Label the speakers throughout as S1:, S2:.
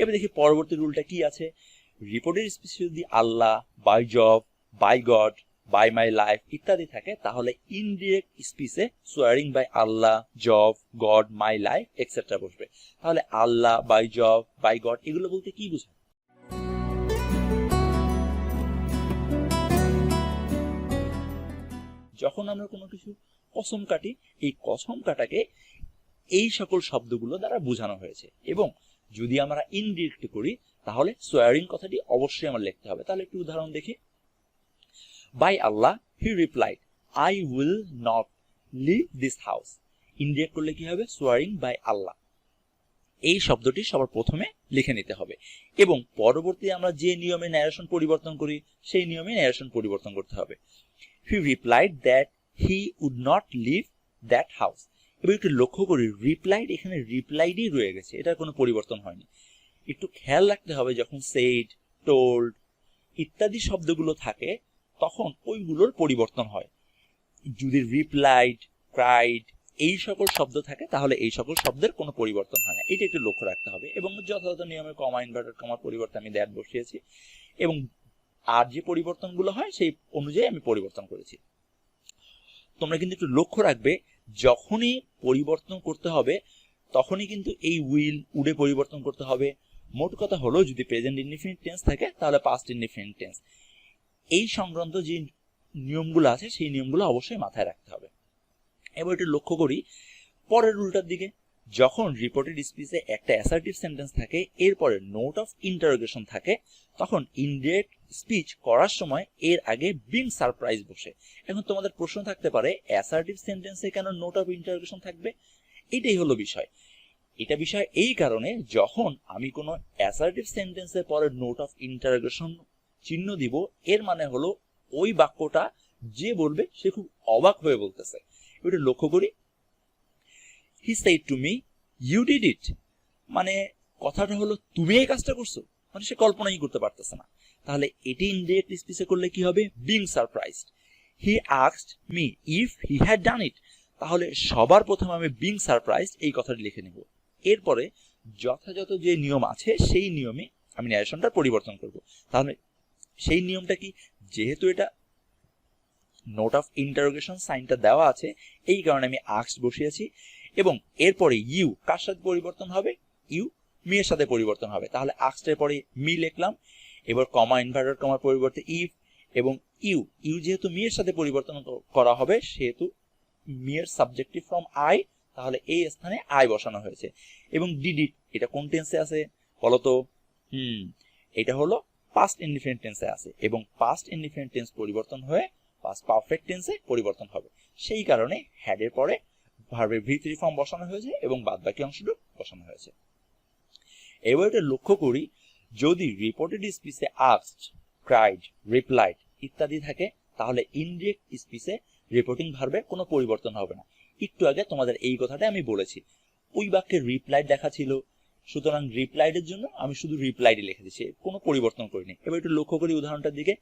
S1: এবার দেখি পরবর্তী রুলটা কি আছে। রিপোর্টেড স্পিচে যদি Allah, by Jove, by God, by my life ইত্যাদি থাকে তাহলে ইনডিরেক্ট স্পিচে swearing by Allah, Jove, God, my life etcetera বসবে। তাহলে Allah, by Jove, by God এগুলো বলতে কি বোঝায়? যখন আমরা কোনো কিছু কসম কাটি, এই কসম কাটাকে এই সকল শব্দগুলো দ্বারা বোঝানো হয়েছে। এবং যদি আমরা ইনডিরেক্ট করি তাহলে সোয়ারিং কথাটি অবশ্যই আমার লিখতে হবে। তাহলে একটু উদাহরণ দেখি। By Allah he replied, I will not leave this house. Indirect করলে কি হবে? Swearing by Allah. এই শব্দটি সবার প্রথমে লিখে নিতে হবে এবং পরবর্তী আমরা যে নিয়মে ন্যারেশন পরিবর্তন করি সেই নিয়মে ন্যারেশন পরিবর্তন করতে হবে। He replied that he would not leave that house. এবার একটু লক্ষ্য করি, রিপ্লাইড এখানে রিপ্লাইডই রয়ে গেছে, এটার কোনো পরিবর্তন হয়নি। একটু খেয়াল রাখতে হবে যখন সেড, টোল্ড ইত্যাদি শব্দগুলো থাকে তখন ওইগুলোর পরিবর্তন হয়। যদি রিপ্লাইড, ক্রাইড এই সকল শব্দ থাকে তাহলে এই সকল শব্দের কোনো পরিবর্তন হয় না, এটা একটু লক্ষ্য রাখতে হবে। এবং যথাযথ নিয়মে কমা, ইনভার্টেড কমার পরিবর্তে আমি দ্যাট বসিয়েছি এবং আর যে পরিবর্তনগুলো হয় সেই অনুযায়ী আমি পরিবর্তন করেছি। তোমরা কিন্তু একটু লক্ষ্য রাখবে যখনই পরিবর্তন করতে হবে তখনই কিন্তু এই উইল, উডে পরিবর্তন করতে হবে। মোট কথা হলো যদি প্রেজেন্ট ইনডিফিনিট টেন্স থাকে তাহলে পাস্ট ইনডিফিনিট টেন্স। এই সংক্রান্ত যে নিয়মগুলো আছে সেই নিয়মগুলো অবশ্যই মাথায় রাখতে হবে। এবার একটু লক্ষ্য করি পরের রুলটার দিকে। যখন রিপোর্টেড স্পিচে একটা অ্যাসার্টিভ সেন্টেন্স থাকে এরপরে নোট অফ ইন্টারোগেশন থাকে তখন ইনডিরেক্ট স্পিচ করার সময় এর আগে বিং সারপ্রাইজ বসে। এখন তোমাদের প্রশ্ন থাকতে পারে অ্যাসার্টিভ সেন্টেন্সে কেন নোট অফ ইন্টারোগেশন থাকবে? এটাই হলো বিষয়। এটা বিষয় এই কারণে যখন আমি কোনো অ্যাসার্টিভ সেন্টেন্সের পরে নোট অফ ইন্টারোগেশন চিহ্ন দিব এর মানে হলো ওই বাক্যটা যে বলবে সে খুব অবাক হয়ে বলতেছে। এটা লক্ষ্য করি, he said to me you did it, মানে কথাটা হলো তুমি এই কাজটা করছো, মানে সে কল্পনাই করতে পারতেছে না। তাহলে এটি ইনডিরেক্ট স্পিচে করলে কি হবে? Being surprised. He asked me if he had done it, তাহলে সবার প্রথমে আমি বিং সারপ্রাইজড এই কথাটি লিখে নেব। এরপরে যথাযথ যে নিয়ম আছে সেই নিয়মে আমি ন্যারেশনটা পরিবর্তন করব। তাহলে সেই নিয়মটা কি? যেহেতু এটা নোট অফ ইন্টারোগেশন সাইনটা দেওয়া আছে এই কারণে আমি আস্কড বসিয়েছি এবং এরপরে ইউ কার সাথে পরিবর্তন হবে? ইউ মি এর সাথে পরিবর্তন হবে। তাহলে আস্কড এর পরে মি লিখলাম। এবার কমা, ইনভার্টেড কমার পরিবর্তে ইফ এবং ইউ, ইউ যেহেতু মি এর সাথে পরিবর্তন করা হবে সেহেতু মি এর সাবজেক্টিভ ফর্ম আই, তাহলে এই স্থানে আই বসানো হয়েছে। এবং ডিড ইট এটা কোন টেন্সে আছে বলতো? এটা হলো পাস্ট ইনডিফিনিট টেন্সে আছে এবং পাস্ট ইনডিফিনিট টেন্স পরিবর্তন হয়ে পাস্ট পারফেক্ট টেন্সে পরিবর্তন হবে। সেই কারণে হ্যাড এর পরে ভার্বের ভি3 ফর্ম বসানো হয়েছে এবং বাদবাকি অংশটুকু বসানো হয়েছে। এবার এটা লক্ষ্য করি, যদি রিপোর্টেড স্পিচে আস্কড, ক্রাইড, রিপ্লাইড ইত্যাদি থাকে তাহলে ইনডিরেক্ট স্পিচে রিপোর্টিং ভার্বে কোনো পরিবর্তন হবে না। একটু আগে তোমাদের এই কথাটা আমি বলেছি। ওই বাক্যে রিপ্লাইড লেখা ছিল, সুতরাং রিপ্লাইডের জন্য আমি শুধু রিপ্লাইড লিখে দিচ্ছি, কোনো পরিবর্তন করিনি। এবার একটু লক্ষ্য করি উদাহরণটার দিকে।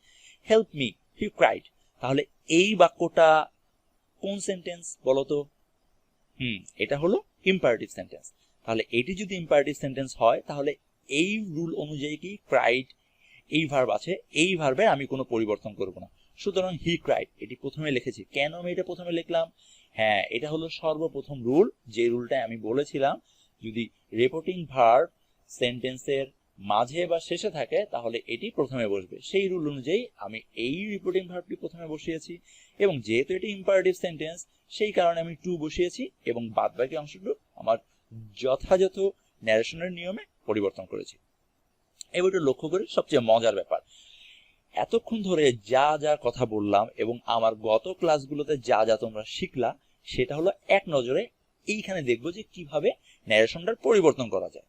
S1: হেল্প মি হি ক্রাইড, তাহলে এই বাক্যটা কোন সেন্টেন্স বলতো? এটা হলো ইম্পারেটিভ সেন্টেন্স। তাহলে এটি যদি ইম্পারেটিভ সেন্টেন্স হয় তাহলে এই রুল অনুযায়ী কি ক্রাইড এই ভার্ব আছে, এই ভার্বে আমি কোনো পরিবর্তন করব না। সুতরাং হি ক্রাইড এটি প্রথমে লিখেছি। কেন আমি এটা প্রথমে লিখলাম? হ্যাঁ, এটা হলো সর্বপ্রথম রুল, যে রুলটা আমি বলেছিলাম যদি রিপোর্টিং ভার্ব সেন্টেন্সের মাঝে বা শেষে থাকে তাহলে এটি প্রথমে বসবে। সেই রুল অনুযায়ী আমি এই রিপোর্টিং ভার্বটি প্রথমে বসিয়েছি এবং যেহেতু এটি ইম্পারেটিভ সেন্টেন্স সেই কারণে আমি টু বসিয়েছি এবং বাদবাকি অংশটুকু আমার যথাযথ ন্যারেশনের নিয়মে পরিবর্তন করেছি। এবার একটু লক্ষ্য করি সবচেয়ে মজার ব্যাপার, এতক্ষণ ধরে যা যা কথা বললাম এবং আমার গত ক্লাসগুলোতে যা যা তোমরা শিখলা সেটা হলো এক নজরে এইখানে দেখবো যে কিভাবে ন্যারেশনটার পরিবর্তন করা যায়।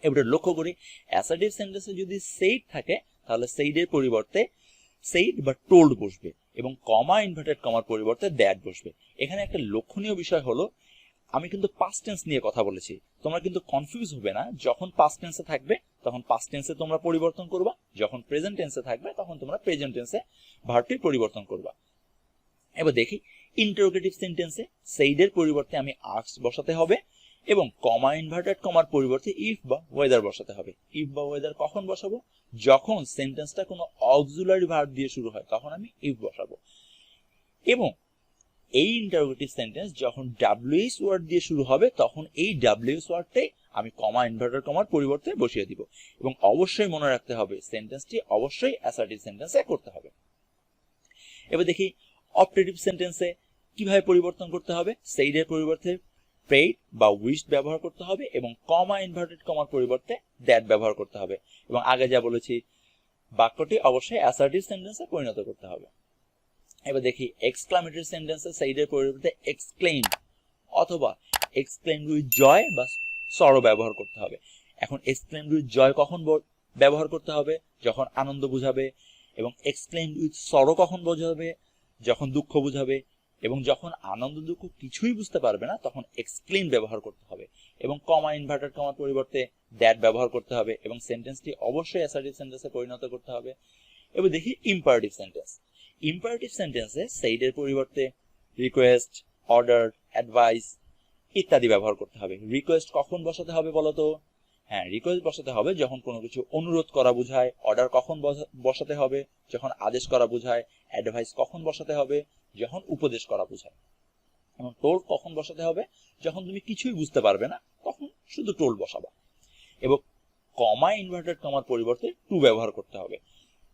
S1: এবার লক্ষ্য করি অ্যাসার্টিভ সেন্টেন্সে যদি সেইড থাকে তাহলে সেইডের পরিবর্তে সেইড বা টোল্ড বসবে এবং কমা, ইনভার্টেড কমার পরিবর্তে দ্যাট বসবে। এখানে একটা লক্ষণীয় বিষয় হলো আমি কিন্তু পাস্ট টেন্স নিয়ে কথা বলেছি, তোমরা কিন্তু কনফিউজ হবে না। যখন পাস্ট টেন্সে থাকবে তখন পাস্ট টেন্সে তোমরা পরিবর্তন করবা, যখন প্রেজেন্ট টেন্সে থাকবে তখন তোমরা প্রেজেন্ট টেন্সে ভার্বটি পরিবর্তন করবা। এবার দেখি ইন্টারোগেটিভ সেন্টেন্সে সেইডের পরিবর্তে আমি আস্কড বসাতে হবে এবং কমা ইনভার্টেড কমার পরিবর্তে ইফ বা ওয়েদার বসাতে হবে। ইফ বা ওয়েদার কখন বসাবো? যখন সেন্টেন্সটা কোনো অক্সিলারি ভার্ব দিয়ে শুরু হয় তখন আমি ইফ বসাবো। এবং এই ইন্টারোগেটিভ সেন্টেন্স যখন ডাব্লিউএস ওয়ার্ড দিয়ে শুরু হবে তখন এই ডাব্লিউএস ওয়ার্ডটাই আমি কমা ইনভার্টেড কমার পরিবর্তে বসিয়ে দিব। এবং অবশ্যই মনে রাখতে হবে সেন্টেন্সটি অবশ্যই অ্যাসার্টিভ সেন্টেন্সে করতে হবে। এবার দেখি অপটেটিভ সেন্টেন্সে কিভাবে পরিবর্তন করতে হবে। সেইডের পরিবর্তে প্রেড বা উইশড ব্যবহার করতে হবে এবং কমা ইনভার্টেড কমার পরিবর্তে দ্যাট ব্যবহার করতে হবে। এবং আগে যা বলেছি বাক্যটি অবশ্যই অ্যাসার্টিভ সেন্টেন্সে পরিণত করতে হবে। এবার দেখি এক্সক্লামেটরি সেন্টেন্সে সেইডের পরিবর্তে এক্সক্লেইম অথবা এক্সক্লেইম উইথ জয় বা সরো ব্যবহার করতে হবে। এখন এক্সক্লেইম উইথ জয় কখন ব্যবহার করতে হবে? যখন আনন্দ বুঝাবে। এবং এক্সক্লেইম উইথ সরো কখন বোঝাবে? যখন দুঃখ বুঝাবে। এবং যখন আনন্দ দুঃখ কিছুই বুঝতে পারবে না তখন এক্সক্লেইম ব্যবহার করতে হবে। এবং কমা ইনভার্টেড কমার পরিবর্তে দ্যাট ব্যবহার করতে হবে এবং সেন্টেন্সটি অবশ্যই অ্যাসার্টিভ সেন্টেন্সে পরিণত করতে হবে। এবার দেখি ইম্পারেটিভ সেন্টেন্স। ইম্পারেটিভ সেন্টেন্সে সেইডের পরিবর্তে রিকোয়েস্ট, অর্ডার, অ্যাডভাইস ইত্যাদি ব্যবহার করতে হবে। রিকোয়েস্ট কখন বসাতে হবে বলতো? হ্যাঁ, রিকোয়েস্ট বসাতে হবে যখন কোনো কিছু অনুরোধ করা বোঝায়। অর্ডার কখন বসাতে হবে? যখন আদেশ করা বোঝায়। অ্যাডভাইস কখন বসাতে হবে? যখন উপদেশ করা বোঝায়। এবং টোল কখন বসাতে হবে? যখন তুমি কিছুই বুঝতে পারবে না তখন শুধু টোল বসাবা। এবং কমা ইনভার্টেড কমার পরিবর্তে টু ব্যবহার করতে হবে।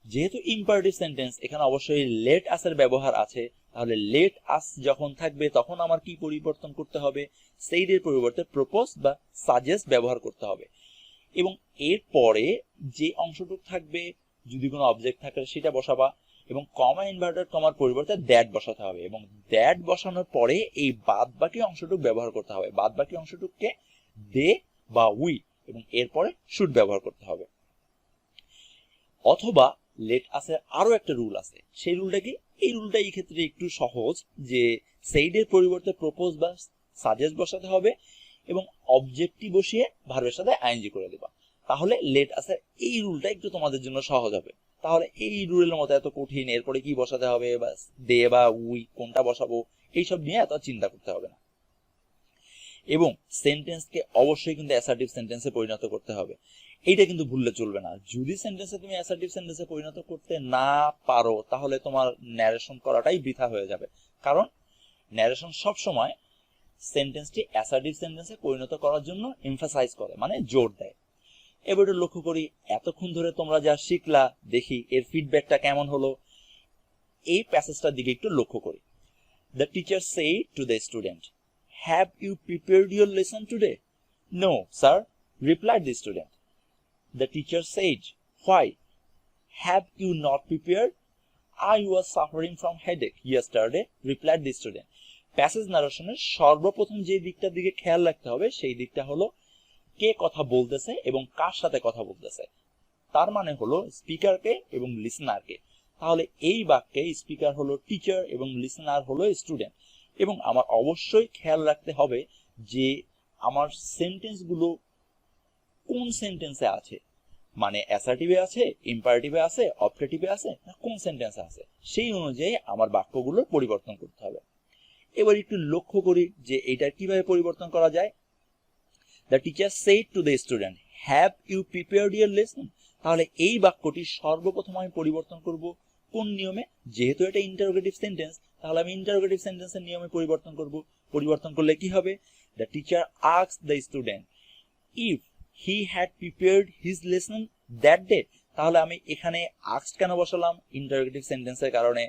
S1: যেহেতু ইম্পারেটিভ সেন্টেন্স এখানে অবশ্যই লেট আসের ব্যবহার আছে, তাহলে লেট আস যখন থাকবে তখন আমার কি পরিবর্তন করতে হবে? সেইডের পরিবর্তে প্রপোজ বা সাজেস্ট ব্যবহার করতে হবে। এবং এরপরে যে অংশটুকু থাকবে যদি কোনো অবজেক্ট থাকে সেটা বসাবা। এবং কমা ইনভার্টেড কমার পরিবর্তে দ্যাট বসাতে হবে এবং দ্যাট বসানোর পরে এই বাদ বাকি অংশটুকু ব্যবহার করতে হবে। বাদ বাকি অংশটুকুকে দে বা উই এবং এরপরে শুড ব্যবহার করতে হবে। অথবা লেট আসে আরো একটা রুল আছে। সেই রুলটা কি? এই রুলটা এই ক্ষেত্রে একটু সহজ, যে সেইডের পরিবর্তে প্রপোজ বা সাজেস্ট বসাতে হবে এবং অবজেক্টটি বসিয়ে ভার্বের সাথে আইএনজি করে দেবা। তাহলে লেট আসে এই রুলটা একটু তোমাদের জন্য সহজ হবে। তাহলে এই রুলের মতো এত কঠিন এরপরে কি বসাতে হবে বা দে বা উই কোনটা বসাবো এইসব নিয়ে এত চিন্তা করতে হবে না। এবং সেন্টেন্সকে অবশ্যই কিন্তু অ্যাসার্টিভ সেন্টেন্সে পরিণত করতে হবে। এইটা কিন্তু ভুললে চলবে না। যদি সেন্টেন্সে তুমি অ্যাসার্টিভ সেন্টেন্সে পরিণত করতে না পারো তাহলে তোমার ন্যারেশন করাটাই বৃথা হয়ে যাবে। কারণ ন্যারেশন সব সময় সেন্টেন্সটি অ্যাসার্টিভ সেন্টেন্সে পরিণত করার জন্য এমফাসাইজ করে, মানে জোর দেয়। এবার একটু লক্ষ্য করি এতক্ষণ ধরে তোমরা যা শিখলা, দেখি এর ফিডব্যাকটা কেমন হলো। এই প্যাসেজটার দিকে একটু লক্ষ্য করি। The teacher said to the student, "Have you prepared your lesson today?" "No, sir," replied the student. The teacher said, "Why? Have you not prepared?" "I was suffering from headache yesterday," replied the student. Passage নারেশনের সর্বপ্রথম যে দিকটার দিকে খেয়াল রাখতে হবে সেই দিকটা হলো কে কথা বলতেছে এবং কার সাথে কথা বলতেছে। তার মানে হলো স্পিকারকে এবং লিসনারকে। তাহলে এই বাক্যে স্পিকার হলো টিচার এবং লিসনার হলো স্টুডেন্ট। এবং আমার অবশ্যই খেয়াল রাখতে হবে যে আমার সেন্টেন্সগুলো কোন সেন্টেন্সে আছে, মানে অ্যাসার্টিভে আছে, ইম্পারেটিভে আছে, অপটেটিভে আছে, না কোন সেন্টেন্সে আছে, সেই অনুযায়ী আমার বাক্যগুলো পরিবর্তন করতে হবে। এবার একটু লক্ষ্য করি যে এটা কিভাবে পরিবর্তন করা যায়। The teacher said to the student, "Have you prepared your lesson?" তাহলে এই বাক্যটি সর্বপ্রথম আমি পরিবর্তন করব কোন নিয়মে? যেহেতু এটা ইন্টারোগেটিভ সেন্টেন্স তাহলে আমি ইন্টারোগেটিভ সেন্টেন্সের নিয়মে পরিবর্তন করব। পরিবর্তন করলে কি হবে? The teacher asked the student if he had prepared his lesson that day. তাহলে আমি এখানে asked কেন বসালাম? ইন্টারোগেটিভ সেন্টেন্সের কারণে।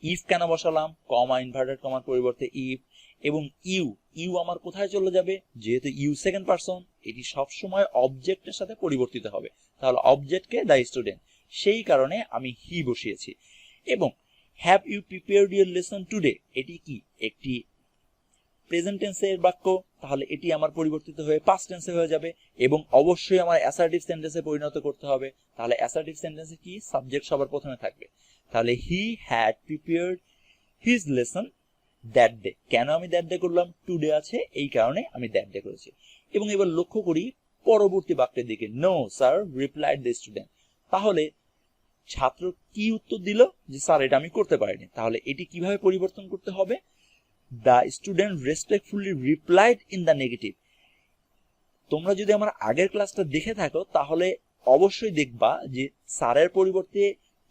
S1: if কেন বসালাম? কমা ইনভার্টেড কমার পরিবর্তে if। এবং ইউ আমার কোথায় চলে যাবে? যেহেতু ইউ সেকেন্ড পারসন, এটি সব সময় অবজেক্টের সাথে পরিবর্তিত হবে। তাহলে অবজেক্টকে দ্য স্টুডেন্ট, সেই কারণে আমি হি বসিয়েছি। এবং have you prepared your lesson today, এটি কি? একটি প্রেজেন্ট টেন্সের বাক্য, তাহলে এটি আমার পরিবর্তিত হয়ে পাস্ট টেন্সে হয়ে যাবে। এবং অবশ্যই আমার অ্যাসার্টিভ সেন্টেন্সে পরিণত করতে হবে। তাহলে অ্যাসার্টিভ সেন্টেন্সে কি? সাবজেক্ট সবার প্রথমে থাকবে। তাহলে he had prepared his lesson that day. কেন আমি দ্যাট ডে করলাম? টুডে আছে, এই কারণে আমি দ্যাট ডে করেছি। এবং এবার লক্ষ্য করি পরবর্তী বাক্যের দিকে। No sir, replied the student. তাহলে ছাত্র কি উত্তর দিল? যে স্যার এটা আমি করতে পারিনি। তাহলে এটি কিভাবে পরিবর্তন করতে হবে? The student respectfully replied in the negative. তোমরা যদি আমার আগের ক্লাসটা দেখে থাকো তাহলে অবশ্যই দেখবা যে স্যারের পরিবর্তে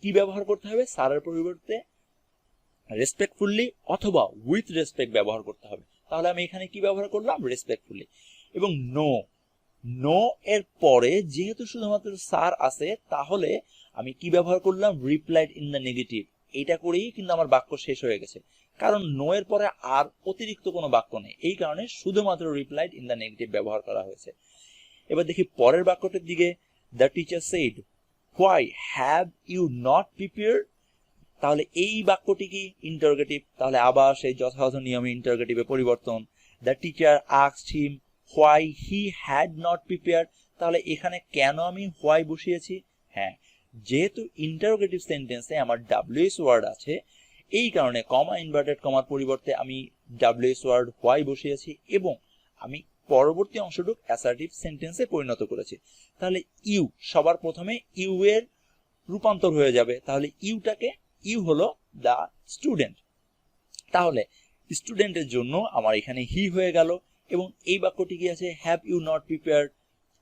S1: কি ব্যবহার করতে হবে, স্যারের পরিবর্তে রেসপেক্টফুলি অথবা উইথ রেসপেক্ট ব্যবহার করতে হবে। তাহলে আমি এখানে কি ব্যবহার করলাম, রেসপেক্টফুলি। এবং নো, নো এর পরে যেহেতু শুধুমাত্র স্যার আছে তাহলে আমি কি ব্যবহার করলাম, রিপ্লাইড ইন দ্য নেগেটিভ। এটা করেই কিন্তু আমার বাক্য শেষ হয়ে গেছে, কারণ নো এর পরে আর অতিরিক্ত কোনো বাক্য নেই, এই কারণে শুধুমাত্র রিপ্লাইড ইন দ্য নেগেটিভ ব্যবহার করা হয়েছে। এবার দেখি পরের বাক্যটার দিকে, the teacher said why have you not prepared. তাহলে এই বাক্যটি কি ইন্টারোগেটিভ, তাহলে আবার সেই যথাযথ নিয়মে ইন্টারোগেটিভে পরিবর্তন। The teacher asked him why he had not prepared. তাহলে এখানে কেন আমি হোয়াই বসিয়েছি, হ্যাঁ যেহেতু ইন্টারোগেটিভ সেন্টেন্সে আমার ডাব্লিউএস ওয়ার্ড আছে, এই কারণে কমা ইনভার্টেড কমার পরিবর্তে আমি ডাব্লিউএস ওয়ার্ড হোয়াই বসিয়েছি এবং আমি পরবর্তী অংশটুকু অ্যাসার্টিভ সেন্টেন্সে পরিণত করেছি। তাহলে ইউ সবার প্রথমে ইউ এর রূপান্তর হয়ে যাবে, তাহলে ইউটাকে, ইউ হলো দ্য স্টুডেন্ট, তাহলে স্টুডেন্টের জন্য আমার এখানে হি হয়ে গেল। এবং এই বাক্যটি কি আছে, have you not prepared,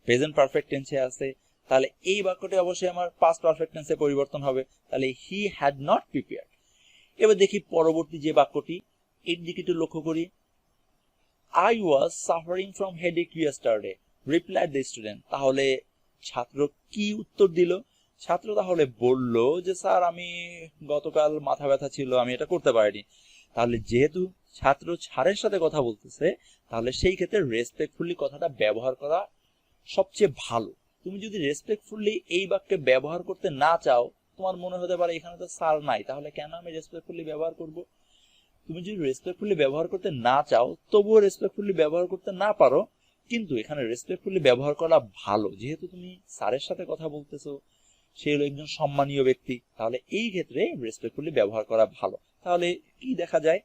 S1: present perfect টেন্সে আছে, তাহলে এই বাক্যটি অবশ্যই আমার পাস্ট পারফেক্ট টেন্সে পরিবর্তন হবে, তাহলে হি হ্যাড নট প্রিপেয়ার্ড। এবার দেখি পরবর্তী যে বাক্যটি, এর দিকে একটু লক্ষ্য করি। I was suffering from headache yesterday, replied the student. তাহলে ছাত্র কি উত্তর দিল, ছাত্র তাহলে বলল যে স্যার আমি গতকাল মাথা ব্যথা ছিল, আমি এটা করতে পারিনি। তাহলে যেহেতু ছাত্র স্যারের সাথে কথা বলতেছে তাহলে সেই ক্ষেত্রে রেসপেক্টফুলি কথাটা ব্যবহার করা সবচেয়ে ভালো। তুমি যদি রেসপেক্টফুলি এই বাক্যে ব্যবহার করতে না চাও, তোমার মনে হতে পারে এখানে তো স্যার নাই, তাহলে কেন আমি রেসপেক্টফুলি ব্যবহার করব। তুমি যদি রেসপেক্টফুলি ব্যবহার করতে না চাও, তবুও রেসপেক্টফুলি ব্যবহার করতে না পারো, কিন্তু এখানে রেসপেক্টফুলি ব্যবহার করা ভালো, যেহেতু তুমি স্যারের সাথে কথা বলতেছো, সে হলো একজন সম্মানীয় ব্যক্তি, তাহলে এই ক্ষেত্রে রেসপেক্টফুলি ব্যবহার করা ভালো। তাহলে কি দেখা যায়,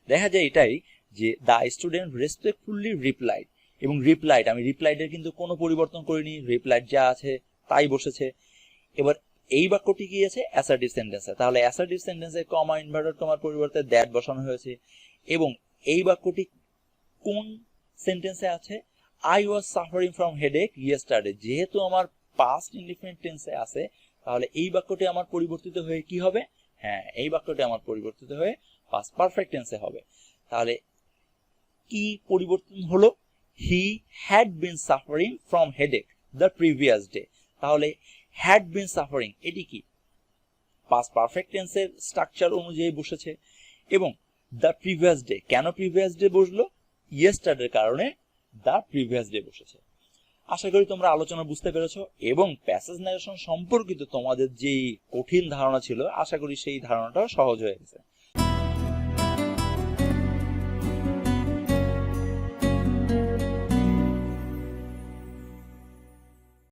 S1: দেখা যায় এটাই যে দ্য স্টুডেন্ট রেসপেক্টফুলি রিপ্লাইড, এবং রিপ্লাইড, আমি রিপ্লাইডের কিন্তু কোনো পরিবর্তন করিনি, রিপ্লাইড যা আছে তাই বসেছে। এবার এই বাক্যটি কি আছে, অ্যাসার্টিভ সেন্টেন্সে, তাহলে অ্যাসার্টিভ সেন্টেন্সে কমা ইনভার্টেড কমার পরিবর্তে দ্যাট বসানো হয়েছে। এবং এই বাক্যটি কোন সেন্টেন্সে আছে, I was suffering from headache yesterday, যেহেতু আমার পাস্ট ইনডিফিনিট টেন্সে আছে তাহলে এই বাক্যটি আমার পরিবর্তিত হয়ে কি হবে, হ্যাঁ এই বাক্যটি আমার পরিবর্তিত হয়ে পাস্ট পারফেক্ট টেন্সে হবে। তাহলে কি পরিবর্তন হলো, he had been suffering from headache the previous day. তাহলে হ্যাড বিন সাফারিং এটি কি পাস্ট পারফেক্ট টেন্সের স্ট্রাকচার অনুযায়ী বসেছে। এবং দ্য প্রিভিয়াস ডে, কেন প্রিভিয়াস ডে বসলো, ইয়েস্টারডের কারণে দ্য প্রিভিয়াস ডে বসেছে। আশা করি তোমরা আলোচনা বুঝতে পেরেছো এবং প্যাসেজ ন্যারেশন সম্পর্কিত তোমাদের যে কঠিন ধারণা ছিল, আশা করি সেই ধারণাটাও সহজ হয়ে গেছে।